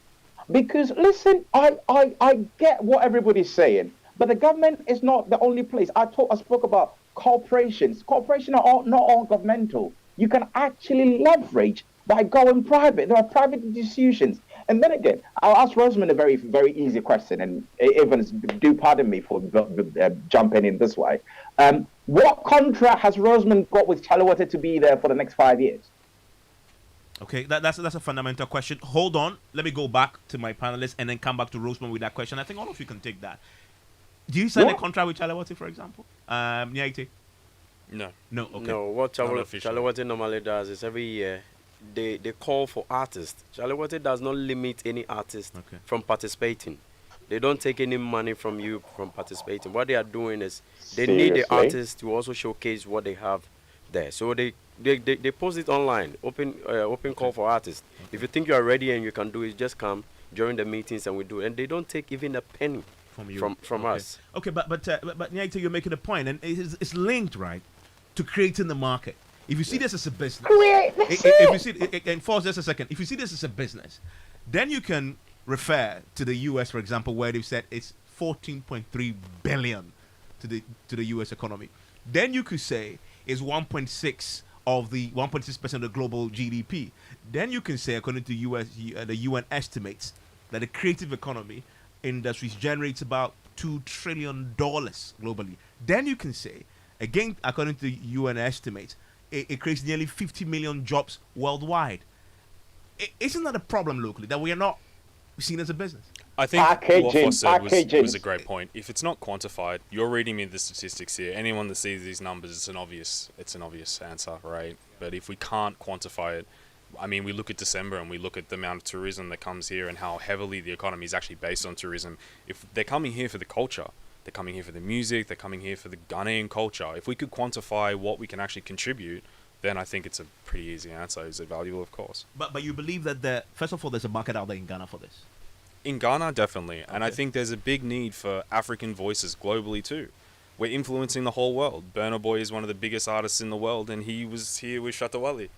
Because, listen, I get what everybody's saying, but the government is not the only place. I spoke about corporations. Corporations are not all governmental. You can actually leverage by going private. There are private institutions. And then again, I'll ask Rosamond a very, very easy question, and Evans, do pardon me for jumping in this way. What contract has Rosamond got with Chale Wote to be there for the next 5 years? Okay, that's a fundamental question. Hold on. Let me go back to my panelists and then come back to Rosamond with that question. I think all of you can take that. Do you sign a contract with Chale Wote, for example? Nyaite? No. No, okay. No, what Chale Wote normally does is every year, they call for artists. Chale Wote does not limit any artist from participating. They don't take any money from you from participating. What they are doing is they need the artists to also showcase what they have there. So they They post it online, open call for artists. If you think you are ready and you can do it, just come during the meetings and we do it. And they don't take even a penny from us. Okay, but Nyaita, you're making a point, and it's linked, right, to creating the market. If you see this as a business, if you see, and pause just a second, if you see this as a business, then you can refer to the U.S., for example, where they've said it's 14.3 billion to the U.S. economy. Then you could say it's 1.6 of the 1.6% of the global GDP. Then you can say, according to the UN estimates, that the creative economy industries generates about $2 trillion globally. Then you can say, again, according to UN estimates, it creates nearly 50 million jobs worldwide. Isn't that a problem locally, that we are not seen as a business? I think what Foss said was a great point. If it's not quantified, you're reading me the statistics here. Anyone that sees these numbers, it's an obvious answer, right? But if we can't quantify it, I mean, we look at December and we look at the amount of tourism that comes here and how heavily the economy is actually based on tourism. If they're coming here for the culture, they're coming here for the music, they're coming here for the Ghanaian culture. If we could quantify what we can actually contribute, then I think it's a pretty easy answer. Is it valuable? Of course. But you believe that first of all, there's a market out there in Ghana for this? In Ghana, definitely. And I think there's a big need for African voices globally too. We're influencing the whole world. Burna Boy is one of the biggest artists in the world, and he was here with Shatawale.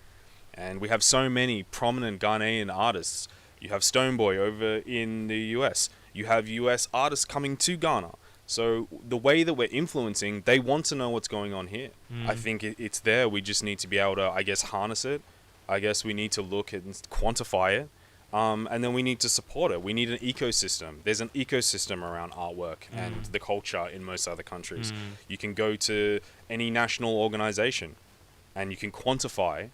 And we have so many prominent Ghanaian artists. You have Stonebwoy over in the US. You have US artists coming to Ghana. So the way that we're influencing, they want to know what's going on here. I think it's there. We just need to be able to, I guess, harness it. I guess we need to look and quantify it. And then we need to support it. We need an ecosystem. There's an ecosystem around artwork and the culture in most other countries. You can go to any national organization and you can quantify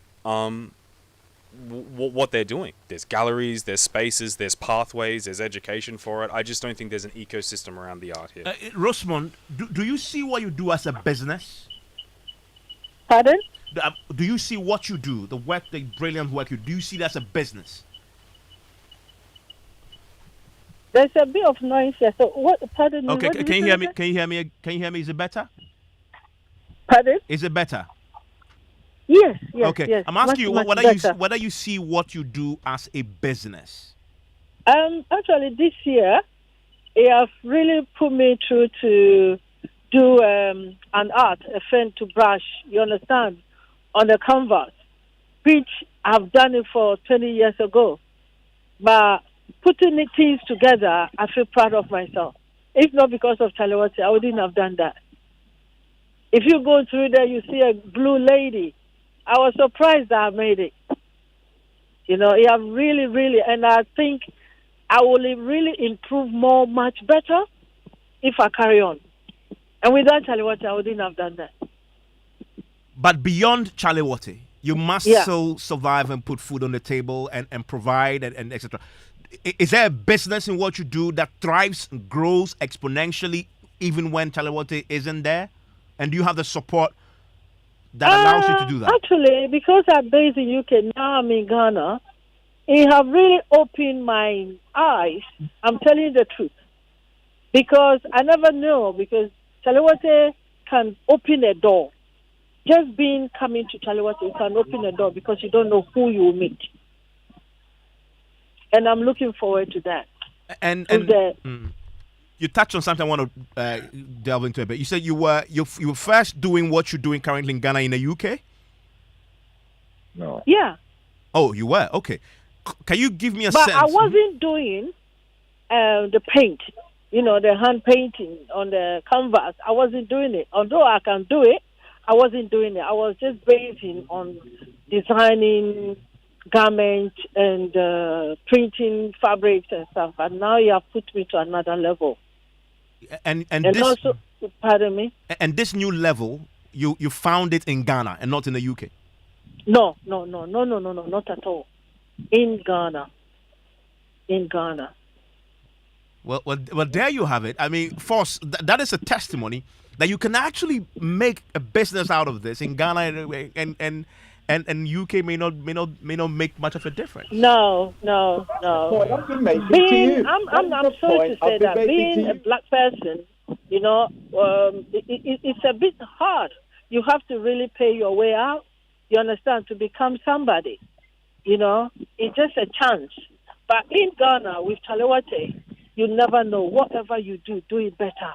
what they're doing. There's galleries, there's spaces, there's pathways, there's education for it. I just don't think there's an ecosystem around the art here. Rosamond, do you see what you do as a business? Pardon? Do you see what you do, the brilliant work you do? Do you see that as a business? There's a bit of noise here. So what? Pardon me. Okay, what can you hear me? Can you hear me? Can you hear me? Is it better? Pardon? Is it better? Yes. Okay. Yes. I'm asking you whether you see what you do as a business. Actually, this year, it have really put me through to do an art, a pen to brush. You understand? On the canvas, which I've done it for 20 years ago, but putting the things together, I feel proud of myself. If not because of Chale Wote, I wouldn't have done that. If you go through there, you see a blue lady. I was surprised that I made it. You know, it have really, and I think I will really improve much better if I carry on. And without Chale Wote, I wouldn't have done that. But beyond Chale Wote, you must still survive and put food on the table and provide and etc. Is there a business in what you do that thrives and grows exponentially even when Chale Wote isn't there? And do you have the support that allows you to do that? Actually, because I'm based in UK, now I'm in Ghana, it have really opened my eyes. I'm telling you the truth. Because I never know, because Chale Wote can open a door. Just coming to Chale Wote, you can open a door because you don't know who you will meet. And I'm looking forward to that. And you touched on something I want to delve into a bit. You said you were first doing what you're doing currently in Ghana in the UK? No. Yeah. Oh, you were? Okay. Can you give me a sense? But I wasn't doing the paint, the hand painting on the canvas. I wasn't doing it. Although I can do it, I wasn't doing it. I was just basing on designing garments and printing fabrics and stuff. And now you have put me to another level. And this, also, pardon me? And this new level, you found it in Ghana and not in the UK? No, not at all. In Ghana. Well, there you have it. I mean, Foss, that is a testimony that you can actually make a business out of this in Ghana, and UK may not make much of a difference. No. I'm sorry to say that being a black person, it's a bit hard. You have to really pay your way out. you understand, to become somebody. It's just a chance. But in Ghana, with Chale Wote, you never know. Whatever you do it better,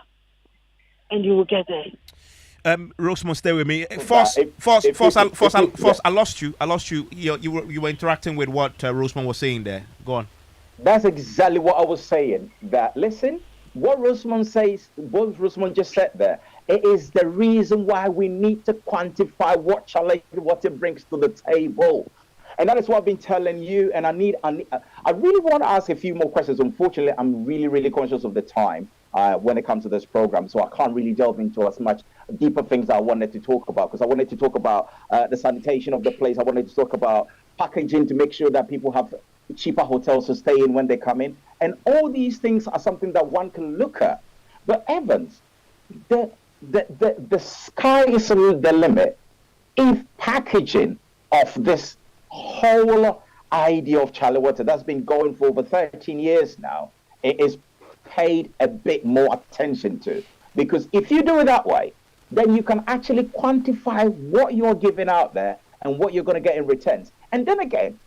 and you will get there. Rosemont, stay with me. Force, I lost you. You were interacting with what Rosemont was saying there. Go on. That's exactly what I was saying. That listen, what Rosemont just said there, it is the reason why we need to quantify what Chale Wote brings to the table. And that is what I've been telling you. And I really want to ask a few more questions. Unfortunately, I'm really, really conscious of the time when it comes to this program. So I can't really delve into as much deeper things that I wanted to talk about. Because I wanted to talk about the sanitation of the place. I wanted to talk about packaging to make sure that people have cheaper hotels to stay in when they come in. And all these things are something that one can look at. But Evans, the sky is the limit if packaging of this whole idea of Chale Wote that's been going for over 13 years now, it is paid a bit more attention to. Because if you do it that way, then you can actually quantify what you're giving out there and what you're going to get in returns. And then again,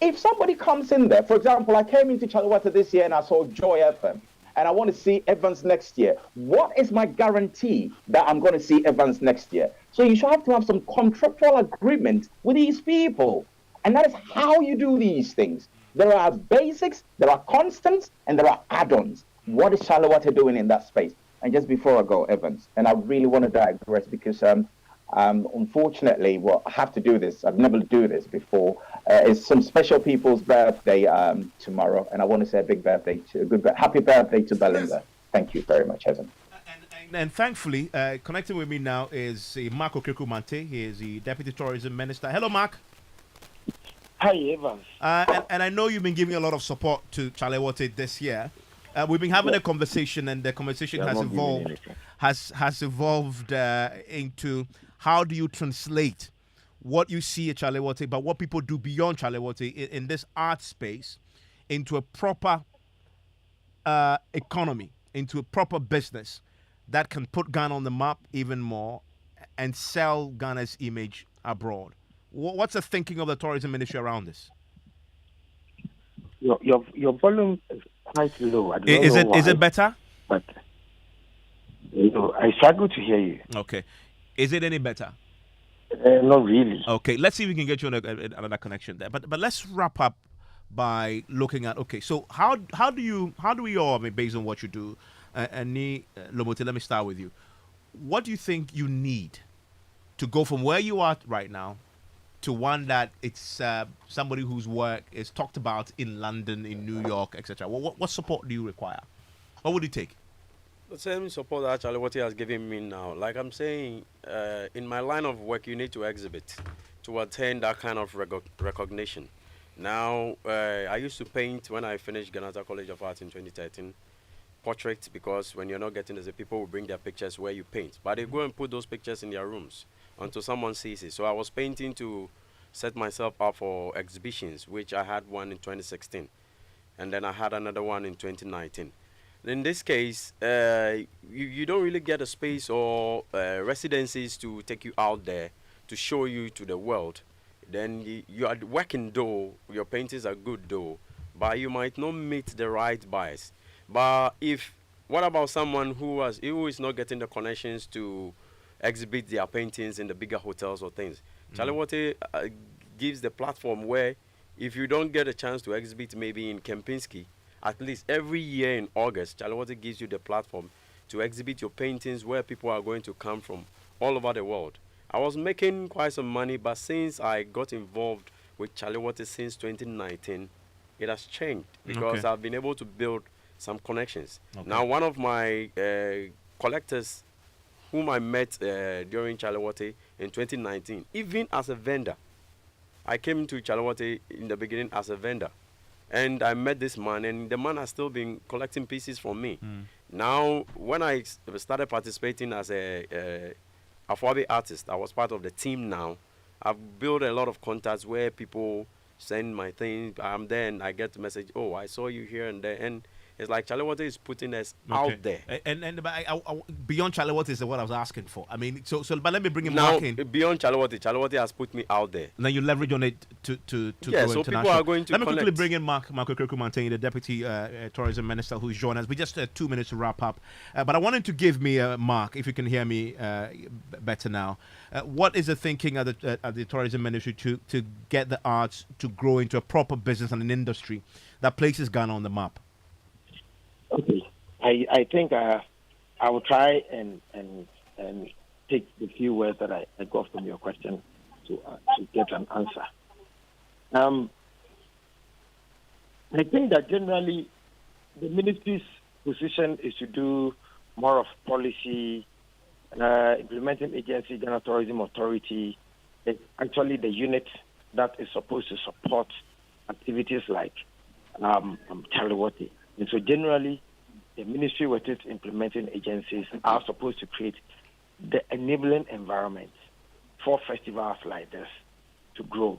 if somebody comes in there, for example, I came into Chale Wote this year and I saw Joy FM, and I want to see Evans next year. What is my guarantee that I'm going to see Evans next year? So you should have to have some contractual agreement with these people. And that is how you do these things. There are basics, there are constants, and there are add-ons. What is Chale Wote doing in that space? And just before I go, Evans, and I really want to digress because unfortunately, I have to do this. I've never do this before. It's some special people's birthday tomorrow, and I want to say a big birthday happy birthday to Belinda. Thank you very much, Evan. And thankfully, connecting with me now is Mark Okrikumante. He is the Deputy Tourism Minister. Hello, Mark. Hi, Evans. And I know you've been giving a lot of support to Chale Wote this year. We've been having a conversation, and the conversation has evolved into how do you translate what you see at Chale Wote, but what people do beyond Chale Wote in this art space into a proper economy, into a proper business that can put Ghana on the map even more and sell Ghana's image abroad. What's the thinking of the tourism ministry around this? Your volume is quite low. Is it better? But I struggle to hear you. Okay. Is it any better? Not really. Okay. Let's see if we can get you another connection there. But let's wrap up by looking at so how do we all, based on what you do, Ani Lomote, let me start with you. What do you think you need to go from where you are right now to one that it's somebody whose work is talked about in London, in New York, etc.? What support do you require? What would it take? The same support that Chale Wote has given me now. Like I'm saying, in my line of work, you need to exhibit to attain that kind of recognition. Now, I used to paint when I finished Ghana College of Art in 2013. Portraits, because when you're not getting this, people will bring their pictures where you paint. But they go and put those pictures in their rooms until someone sees it. So I was painting to set myself up for exhibitions, which I had one in 2016. And then I had another one in 2019. In this case, you don't really get a space or residencies to take you out there to show you to the world. Then you are working though, your paintings are good though, but you might not meet the right buyers. But what about someone who is not getting the connections to exhibit their paintings in the bigger hotels or things? Chale Wote gives the platform where if you don't get a chance to exhibit maybe in Kempinski, at least every year in August, Chale Wote gives you the platform to exhibit your paintings where people are going to come from all over the world. I was making quite some money, but since I got involved with Chale Wote since 2019, it has changed because I've been able to build some connections. Now, one of my collectors whom I met during Chale Wote in 2019, even as a vendor, I came to Chale Wote in the beginning as a vendor. And I met this man, and the man has still been collecting pieces from me. Now, when I started participating as a Afwabi artist, I was part of the team now. I've built a lot of contacts where people send my things. I'm there and I get the message, oh, I saw you here and there. And It's like Chale Wote is putting us out there. And but beyond Chale Wote is what I was asking for. I mean, but let me bring him Now, Mark in. beyond Chale Wote has put me out there. Then you leverage on it to yeah, go so international. people are going to Let me connect. quickly bring in Mark Okweku-Manteng, the Deputy Tourism Minister, who's joined us. We just 2 minutes to wrap up. But I wanted to give me, Mark, if you can hear me better now, what is the thinking at the Tourism Ministry to get the arts to grow into a proper business and an industry that places Ghana on the map? Okay, I think I will try and take the few words that I got from your question to get an answer. I think that generally the ministry's position is to do more of policy, implementing agency, Ghana Tourism Authority. It's actually the unit that is supposed to support activities like Chale Wote. And so generally, the ministry with its implementing agencies are supposed to create the enabling environment for festivals like this to grow.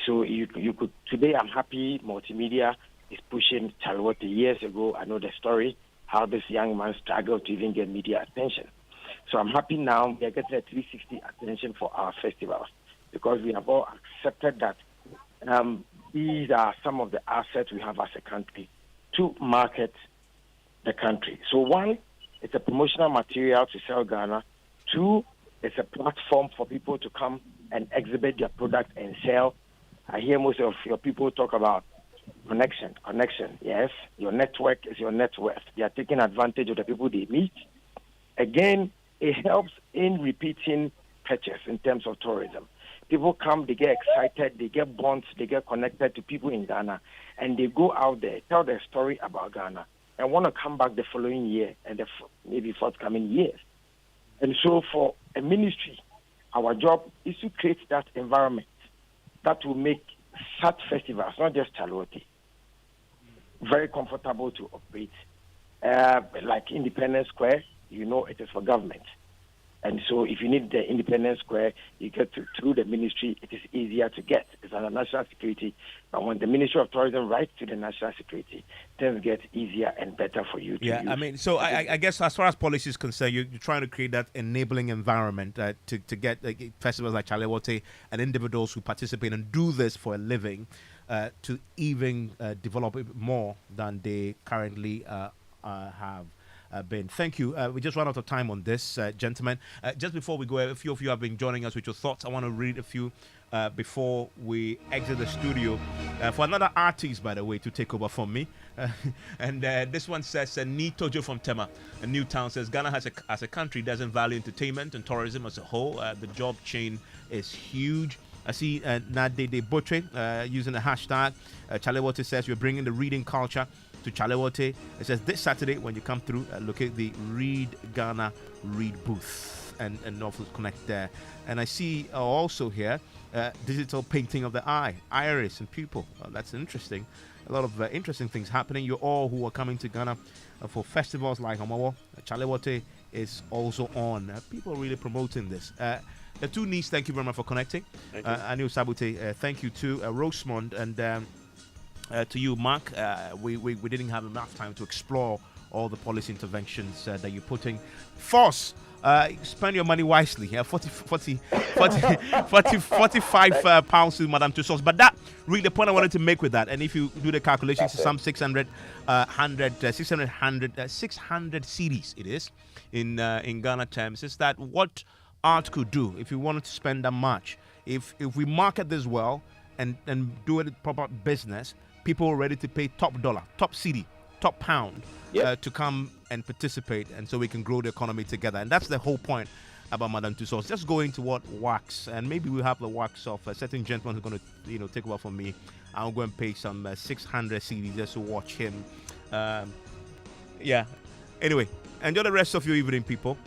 So you could today. I'm happy Multimedia is pushing Chale Wote. Years ago, I know the story how this young man struggled to even get media attention. So I'm happy now we are getting a 360 attention for our festivals because we have all accepted that these are some of the assets we have as a country to market the country. So one, it's a promotional material to sell Ghana. Two, it's a platform for people to come and exhibit their product and sell. I hear most of your people talk about connection. Yes, your network is your net worth. They are taking advantage of the people they meet. Again, it helps in repeating purchase in terms of tourism. People come, they get excited, they get bonds, they get connected to people in Ghana, and they go out there, tell their story about Ghana, and want to come back the following year and maybe forthcoming years. And so for a ministry, our job is to create that environment that will make such festivals, not just Chale Wote, very comfortable to operate. Like Independence Square, it is for government. And so if you need the Independence Square, you get through the ministry, it is easier to get. It's under national security. But when the Ministry of Tourism writes to the national security, things get easier and better for you to use. I mean, so I guess as far as policy is concerned, you're trying to create that enabling environment to get festivals like Chale Wote and individuals who participate and do this for a living to even develop it more than they currently have. Ben, thank you. We just ran out of time on this, gentlemen. Just before we go, a few of you have been joining us with your thoughts. I want to read a few before we exit the studio. For another artist, by the way, to take over from me. And this one says, Nitojo from Tema, a new town, says, Ghana as a country doesn't value entertainment and tourism as a whole. The job chain is huge. I see Nadede Botre using the hashtag. Chale Wote says, we're bringing the reading culture to Chale Wote. It says this Saturday when you come through, look at the Read Ghana Read booth and also connect there. And I see also here digital painting of the eye, iris and pupil. That's interesting. A lot of interesting things happening. You all who are coming to Ghana for festivals like Omawo, Chale Wote is also on. People are really promoting this. The two Niece, thank you very much for connecting. Anil Sabute, thank you to Rosemond and to you, Mark. We didn't have enough time to explore all the policy interventions that you're putting forth. Spend your money wisely. 45 pounds to Madame Tussauds. But that really the point I wanted to make with that. And if you do the calculations, some 600 CDs it is in Ghana terms. Is that what art could do if you wanted to spend that much? If we market this well and do it proper business, people are ready to pay top dollar, top CD, top pound to come and participate, and so we can grow the economy together. And that's the whole point about Madame Tussauds. Just go into what works, and maybe we'll have the works of a certain gentleman who's going to take over from me. I'll go and pay some 600 CDs just to watch him. Anyway, enjoy the rest of your evening, people.